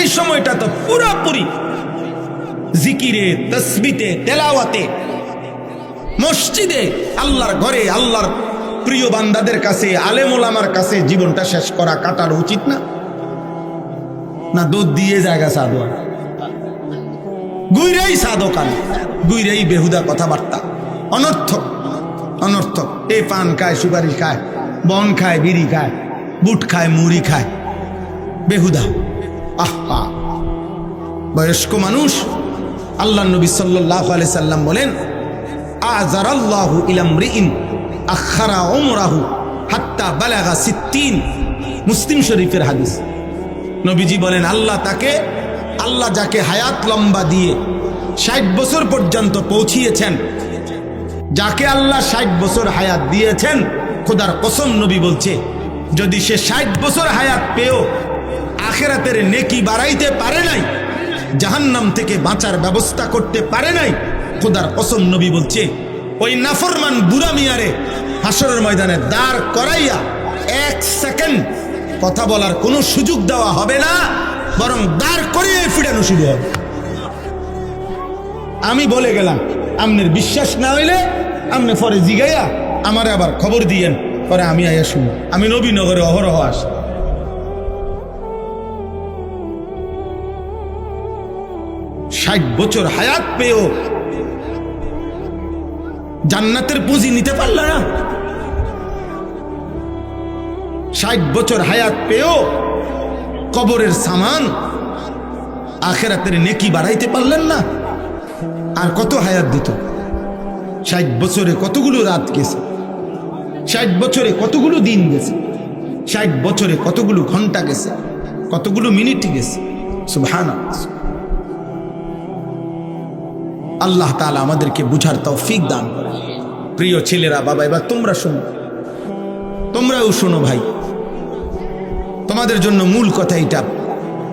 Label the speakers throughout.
Speaker 1: এই সময়টা তো পুরোপুরি জিকিরে, তাসবিতে, তেলাওয়াতে, মসজিদে, আল্লাহর ঘরে, আল্লাহর প্রিয় বান্দাদের কাছে, আলেম ওলামার কাছে জীবনটা শেষ করা, কাটানো উচিত না? না দুধ দিয়ে জায়গা সাধু গুইরাই সাধকান, গুইরাই বেহুদা কথাবার্তা, অনর্থক অনর্থক। এ পান খায়, সুপারি খায়, বন খায়, বিড়ি খায়, বুট খায়, মুড়ি খায়, বেহুদা। আহা, বয়স্ক মানুষ। আল্লাহ নবী সাল্লাল্লাহু আলাইহি সাল্লাম বলেন, আযারাল্লাহু ইলামরিইন আখারা উমরাহু হাত্তা বালাগা 60। মুসলিম শরীফের হাদিস। নবীজি বলেন, আল্লাহ যাকে হায়াত লম্বা দিয়ে 60 বছর পর্যন্ত পৌঁছিয়েছেন, যাকে আল্লাহ 60 বছর হায়াত দিয়েছেন, খোদার কসম নবী বলছে, যদি সে 60 বছর হায়াত পেয়েও আখিরাতের নেকি বাড়াইতে পারে নাই, জাহান্নাম থেকে বাঁচার ব্যবস্থা করতে পারে নাই, খোদার কসম নবী বলছে, ওই নাফরমান বুড়া মিয়ারে হাসরের ময়দানে দাঁড় করাইয়া 1 সেকেন্ড কথা বলার কোনো সুযোগ দেওয়া হবে না, বরং দাঁড় করিয়ে ফিরানো শুরু হবে। আমি বলে গেলাম, আপনার বিশ্বাস না হইলে আপনি পরে জিগাইয়া আমারে আবার খবর দিয়েন, পরে আমি আইয়া শুনি। আমি নবীনগরে অহরহ আসি। ষাট বছর হায়াত পেয়েও জান্নাতের পুঁজি নিতে পারল না। 60 বছর হায়াত পেয়েও কবরের সামান, আখিরাতের নেকি বাড়াইতে পারলেন না। আর কত হায়াত দিত? 60 বছরে কতগুলো রাত গেছে, 60 বছরে কতগুলো দিন গেছে, 60 বছরে কতগুলো ঘন্টা গেছে, কতগুলো মিনিট গেছে। সুবহানাল্লাহ। আল্লাহ তাআলা আমাদেরকে বুঝার তৌফিক দান করেন। প্রিয় ছেলেরা, বাবা, এবার তোমরা শোনো, তোমরাও শোনো ভাই। তোমাদের জন্য মূল কথা এটা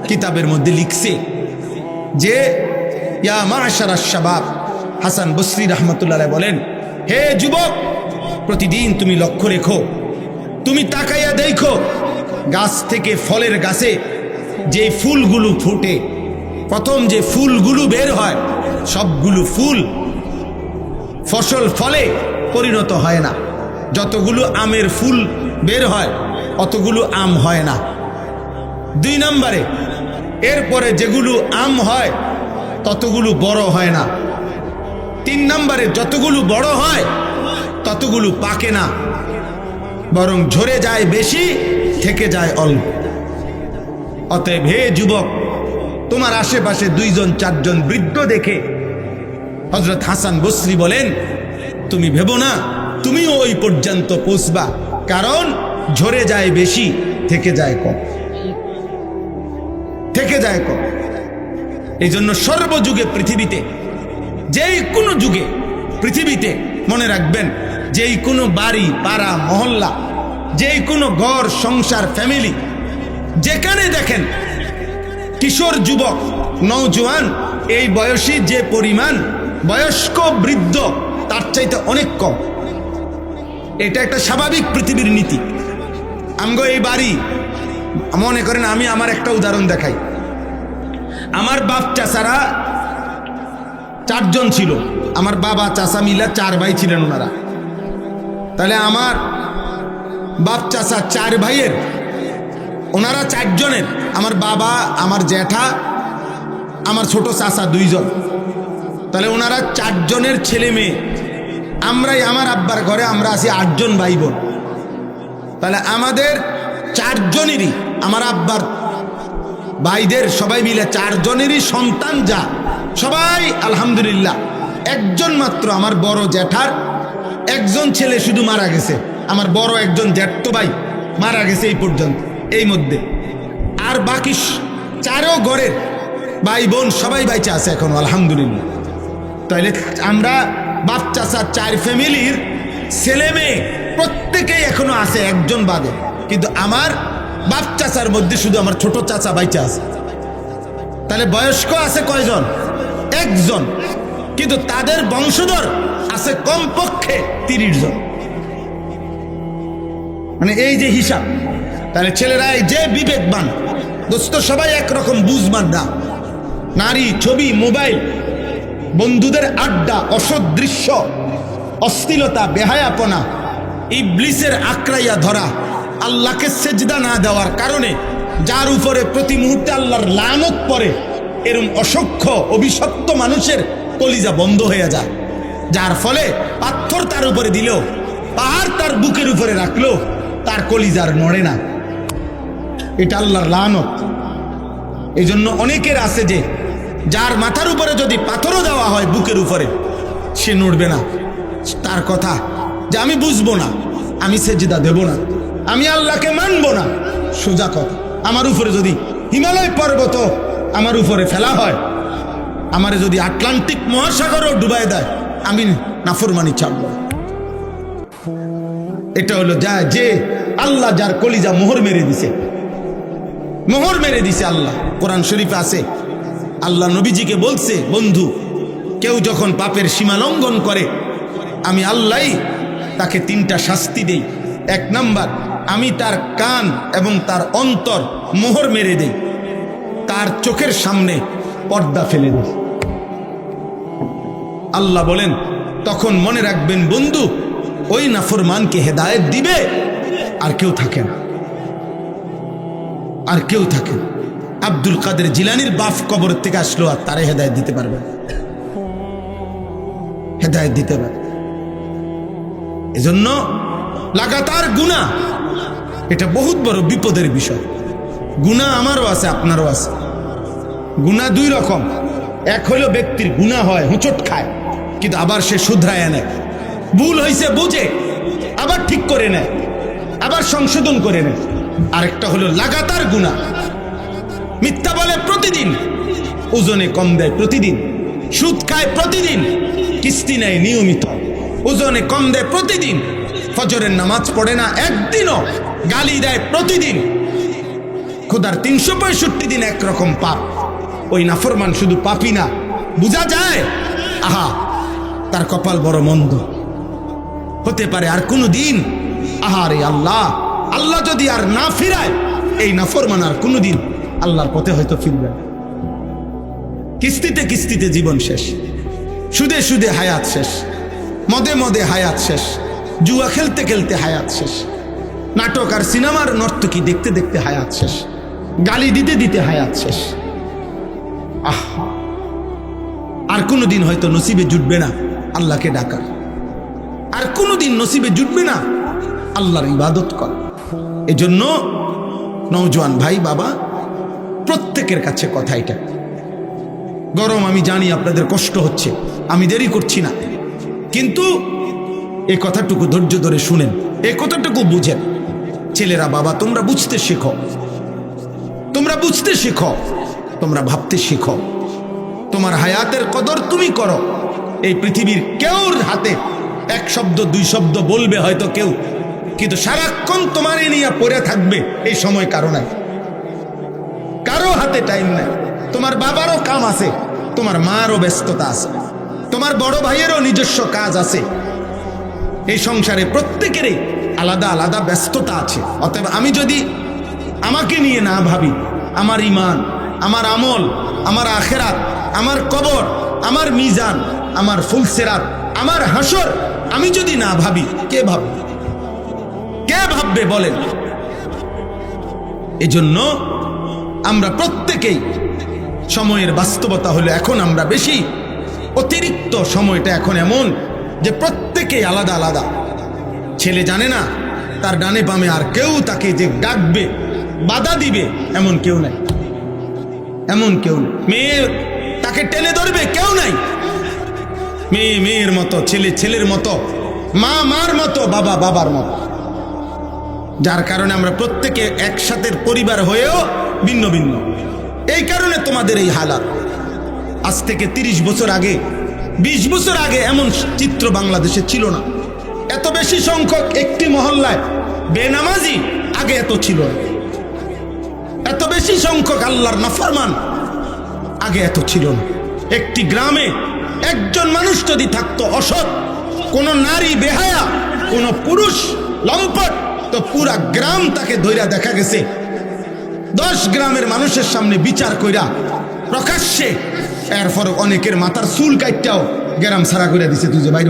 Speaker 1: কিতাবের মধ্যে লিখছে যে, ইয়া মা'শারাশ শাবাব, হাসান বসরি রাহমাতুল্লাহ আলাইহি বলেন, হে যুবক, প্রতিদিন তুমি লক্ষ্য রেখো, তুমি তাকাইয়া দেখো, গাছ থেকে ফলের গাছে যে ফুলগুলো ফুটে, প্রথম যে ফুলগুলো বের হয়, সবগুলো ফুল ফসল ফলে পরিণত হয় না। যতগুলো আমের ফুল বের হয়, অতগুলো আম হয় না। 2 নম্বরে, এরপরে যেগুলো আম হয় ততগুলো বড় হয় না। 3 নম্বরে, যতগুলো বড় হয় ততগুলো পাকে না, বরং ঝরে যায় বেশি, থেকে যায় অল্প। অতএব হে যুবক, তোমার আশেপাশে 2 জন 4 জন বৃদ্ধ দেখে হযরত হাসান বসরি বলেন, তুমি ভেবো না তুমিও ওই পর্যন্ত পৌঁছবা, কারণ ঝরে যায় বেশি, থেকে যায় কম, থেকে যায় কম। এই জন্য সর্বযুগে পৃথিবীতে, যেই কোনো যুগে পৃথিবীতে, মনে রাখবেন, যেই কোনো বাড়ি, পাড়া, মহল্লা, যেই কোনো ঘর, সংসার, ফ্যামিলি, যেখানে দেখেন কিশোর, যুবক, নওজোয়ান, এই বয়সী যে পরিমাণ, বয়স্ক, বৃদ্ধ তার চাইতে অনেক কম। এটা একটা স্বাভাবিক পৃথিবীর নীতি। আমগো এই বাড়ি, মনে করেন, আমি আমার একটা উদাহরণ দেখাই। আমার বাপ চাচারা 4 জন ছিল, আমার বাবা চাচা মিলা 4 ভাই ছিলেন ওনারা। তাহলে আমার বাপ চাচা 4 ভাইয়ের, ওনারা 4 জনের, আমার বাবা, আমার জ্যাঠা, আমার ছোট চাচা 2 জন। তাহলে ওনারা 4 জনের ছেলে মেয়ে। আমরাই, আমার আব্বার ঘরে আমরা আছি 8 জন ভাই বোন। তাহলে আমাদের 4 জনেরই, আমার আব্বার ভাইদের সবাই মিলে 4 জনেরই সন্তান যা, সবাই আলহামদুলিল্লাহ। একজন মাত্র আমার বড় জ্যাঠার একজন ছেলে শুধু মারা গেছে, আমার বড় একজন জ্যাঠতো ভাই মারা গেছে এই পর্যন্ত, এই মধ্যে। আর বাকি 4 ঘরের ভাই বোন সবাই বাইচা আছে এখন আলহামদুলিল্লাহ। তাইলে আমরা বাপ চাচা 4 ফ্যামিলির ছেলে মেয়ে প্রত্যেকেই এখনো আছে, একজন বাদে। কিন্তু আমার বাপ চাচার মধ্যে শুধু আমার ছোট চাচা বাইচা আছে। তাহলে বয়স্ক আছে কয়জন? 1 জন। কিন্তু তাদের বংশধর আছে কমপক্ষে 30 জন। মানে এই যে হিসাব, তাহলে ছেলেরা যে বিবেকবান, দোস্ত সবাই একরকম বুঝবার না। নারী, ছবি, মোবাইল, বন্ধুদের আড্ডা, অসৎ দৃশ্য, অশ্লীলতা, বেহায়াপনা, ইবলিসের আঁকড়াইয়া ধরা, আল্লাহকে সেজদা না দেওয়ার কারণে যার উপরে প্রতি মুহূর্তে আল্লাহর লানত পড়ে, এরম অসংখ্য অভিশপ্ত মানুষের কলিজা বন্ধ হয়ে যায়, যার ফলে পাথর তার উপরে দিল, পাহাড় তার বুকের উপরে রাখলো, তার কলিজার নড়ে না। এটা আল্লাহর লানত। এই জন্য অনেকের আছে যে যার মাথার উপরে যদি পাথরও দেওয়া হয় বুকের উপরে, সে নড়বে না। তার কথা যে আমি বুঝবো না, আমি সেজদা দেব না, আমি আল্লাহকে মানবো না। সোজা কথা, আমার উপরে যদি হিমালয় পর্বত আমার উপরে ফেলা হয়, আমারে যদি আটলান্টিক মহাসাগরও ডুবাই দেয়, আমি নাফরমানি ছাড়ব। এটা হলো যে আল্লাহ যার কলিজা মোহর মেরে দিছে, মোহর মেরে দিছে আল্লাহ। কোরআন শরীফে আছে, আল্লাহ নবীজিকে বলছে, বন্ধু, কেউ যখন পাপের সীমা লঙ্ঘন করে, আমি আল্লাহই তাকে 3টা শাস্তি দেই। 1 নাম্বার, আমি তার কান এবং তার অন্তর মোহর মেরে দেই, তার চোখের সামনে পর্দা ফেলে দেই। আল্লাহ বলেন, তখন মনে রাখবেন বন্ধু, ওই নাফরমানকে হেদায়েত দিবে আর কেউ থাকে না, আর কেউ থাকে। আব্দুল কাদের জিলানির বাপ কবর থেকে আসলো, আর তারে হেদায়েত দিতে পারবে, হেদায়েত দিতে পারবে। এজন্য লাগাতার গুনাহ, এটা বহুত বড় বিপদের বিষয়। গুনাহ আমারও আছে, আপনারও আছে। গুনাহ 2 রকম। এক হলো ব্যক্তির গুনাহ হয়, হুঁচট খায়, কিন্তু আবার সে শুধরায় নেয়, ভুল হয়েছে বুঝে আবার ঠিক করে নেয়, আবার সংশোধন করে নেয়। আরেকটা হলো লাগাতার গুনাহ, মিথ্যা বলে প্রতিদিন, ওজনে কম দেয় প্রতিদিন, সুদ খায় প্রতিদিন, কিস্তি নেয় নিয়মিত, ওজনে কম দেয় প্রতিদিন, ফজরের নামাজ পড়ে না একদিনও, গালি দেয় প্রতিদিন, খোদার 365 দিন একরকম পাপ। ওই নাফরমান শুধু পাপই না, বুঝা যায়, আহা তার কপাল বড় মন্দ। হতে পারে আর কোনো দিন, আহারে আল্লাহ, আল্লাহ যদি আর না ফিরায়, এই নাফরমান আর কোনো দিন আল্লাহর পথে হয়তো ফিরবে। কিস্তিতে কিস্তিতে জীবন শেষ, সুদে সুদে হায়াত শেষ, মদে মদে হায়াত শেষ, জুয়া খেলতে খেলতে হায়াত শেষ, নাটক আর সিনেমার নর্তকী দেখতে দেখতে হায়াত শেষ, গালি দিতে দিতে হায়াত শেষ। আহ, আর কোনোদিন হয়তো নসিবে জুটবে না আল্লাহকে ডাকার, আর কোনোদিন নসিবে জুটবে না আল্লাহর ইবাদত কর। এজন্য নওজোয়ান ভাই, বাবা, প্রত্যেকের কাছে কথা এটা। গরম আমি জানি, আপনাদের কষ্ট হচ্ছে, আমি দেরি করছি না, কিন্তু এই কথাটুকু ধৈর্য ধরে শুনেন, এই কথাটুকু বুঝেন। ছেলেরা, বাবা, তোমরা বুঝতে শেখো, তোমরা বুঝতে শেখো, তোমরা ভাবতে শেখো। তোমার হায়াতের কদর তুমি করো। এই পৃথিবীর কেউর হাতে 1 শব্দ 2 শব্দ বলবে হয়তো কেউ, কিন্তু সারাক্ষণ তোমার এই নিয়ে পড়ে থাকবে এই সময় কারো নাই, কারো হাতে টাইম নাই। তোমার বাবারও কাম আছে, তোমার মারও ব্যস্ততা আছে, তোমার বড় ভাইয়েরও নিজস্ব কাজ আছে। এই সংসারে প্রত্যেকেরই আলাদা আলাদা ব্যস্ততা আছে। অতএব আমি যদি আমাকে নিয়ে না ভাবি, আমার ঈমান, আমার আমল, আমার আখিরাত, আমার কবর, আমার মিজান, আমার ফুলসিরাত, আমার হাসর, আমি যদি না ভাবি, কে ভাববে? কে ভাববে বলেন? এজন্য আমরা প্রত্যেকেই, সময়ের বাস্তবতা হলো এখন আমরা বেশি অতিরিক্ত, সময়টা এখন এমন যে প্রত্যেকেই আলাদা আলাদা। ছেলে জানে না তার ডানে বামে আর কেউ তাকে যে ডাকবে, বাধা দিবে, এমন কেউ নাই, এমন কেউ নেই। মেয়ে তাকে টেনে ধরবে, কেউ নাই। মেয়ে মেয়ের মতো, ছেলে ছেলের মতো, মা মার মতো, বাবা বাবার মতো। যার কারণে আমরা প্রত্যেকে একসাথে পরিবার হয়েও ভিন্ন ভিন্ন। এই কারণে তোমাদের এই হালাত। আজ থেকে 30 বছর আগে, 20 বছর আগে এমন চিত্র বাংলাদেশে ছিল না। এত বেশি সংখ্যক একটি মহল্লায় বেনামাজি আগে এত ছিল না। এত বেশি সংখ্যক আল্লাহর নাফরমান আগে এত ছিল না। একটি গ্রামে একজন মানুষ যদি থাকতো অসৎ, কোন নারী বেহায়া, কোন পুরুষ লম্পট, তো পুরা গ্রাম তাকে ধইরা দেখা গেছে 10 গ্রামের মানুষের সামনে বিচার কইরা প্রকাশ্যে, এরপর অনেকের মাথার চুল কাটটাও গ্রাম ছাড়া করে দিছে, তুই যে বাইর।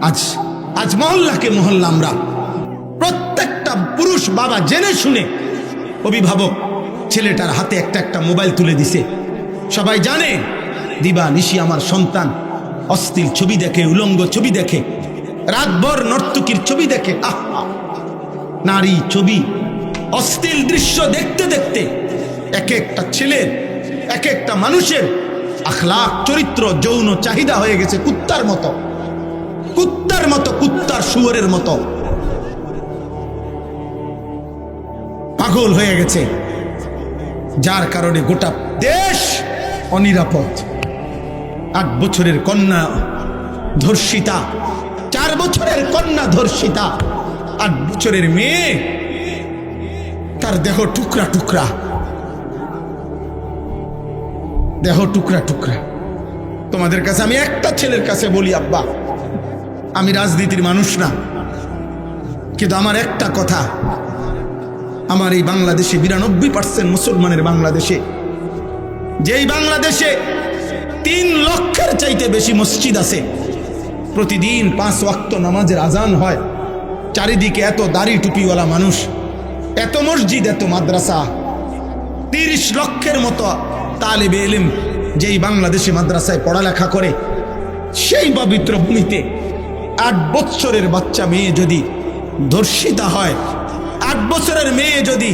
Speaker 1: আজ আজ মহল্লাকে মহল্লা আমরা প্রত্যেকটা পুরুষ বাবা জেনে শুনে অভিভাবক ছেলেটার হাতে একটা একটা মোবাইল তুলে দিছে। সবাই জানে দিবা নিশি আমার সন্তান অশ্লীল ছবি দেখে, উলঙ্গ ছবি দেখে, রাতভর নর্তকীর ছবি দেখে, আহা নারী ছবি, অশ্লীল দৃশ্য দেখতে দেখতে এক একটা ছেলের, এক একটা মানুষের আখলাক, চরিত্র, যৌন চাহিদা হয়ে গেছে কুত্তার মতো, কুত্তার মতো, কুত্তার শুয়োরের মতো পাগল হয়ে গেছে, যার কারণে গোটা দেশ অনিরাপদ। 8 বছরের কন্যা ধর্ষিতা, 4 বছরের কন্যা ধর্ষিতা, 8 বছরের মেয়ে, তার দেহ টুকরা টুকরা, দেহ টুকরা টুকরা। তোমাদের কাছে আমি একটা ছেলের কাছে বলি, আব্বা আমি রাজনীতির মানুষ না, কিন্তু আমার একটা কথা, আমার এই বাংলাদেশে 92% মুসলমানের বাংলাদেশে, যেই বাংলাদেশে 3 লক্ষের চাইতে বেশি মসজিদ আছে, প্রতিদিন 5 ওয়াক্ত নামাজের আজান হয়, চারিদিকে এত দাড়ি টুপিওয়ালা মানুষ, এত মসজিদ, এত মাদ্রাসা, 30 লক্ষের মতো তালেবে ইলম যেই বাংলাদেশে মাদ্রাসায় পড়ালেখা করে, সেই পবিত্র ভূমিতে 8 বছরের বাচ্চা মেয়ে যদি ধর্ষিতা হয়, 8 বছরের মেয়ে যদি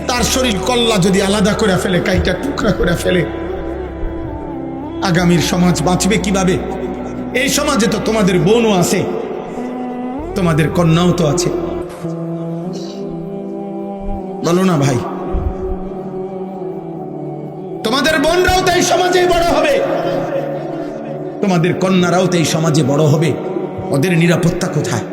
Speaker 1: তার শরীর কল্লা যদি আলাদা করে ফেলে, কাইটা টুকরা করে ফেলে, আগামীর সমাজ বাঁচবে কিভাবে? এই সমাজে তো তোমাদের বোনও আছে, তোমাদের কন্যাও তো আছে, বলো না ভাই? তোমাদের বোনরাও তো এই সমাজে বড় হবে, তোমাদের কন্যারাও তো এই সমাজে বড় হবে, ওদের নিরাপত্তা কোথায়?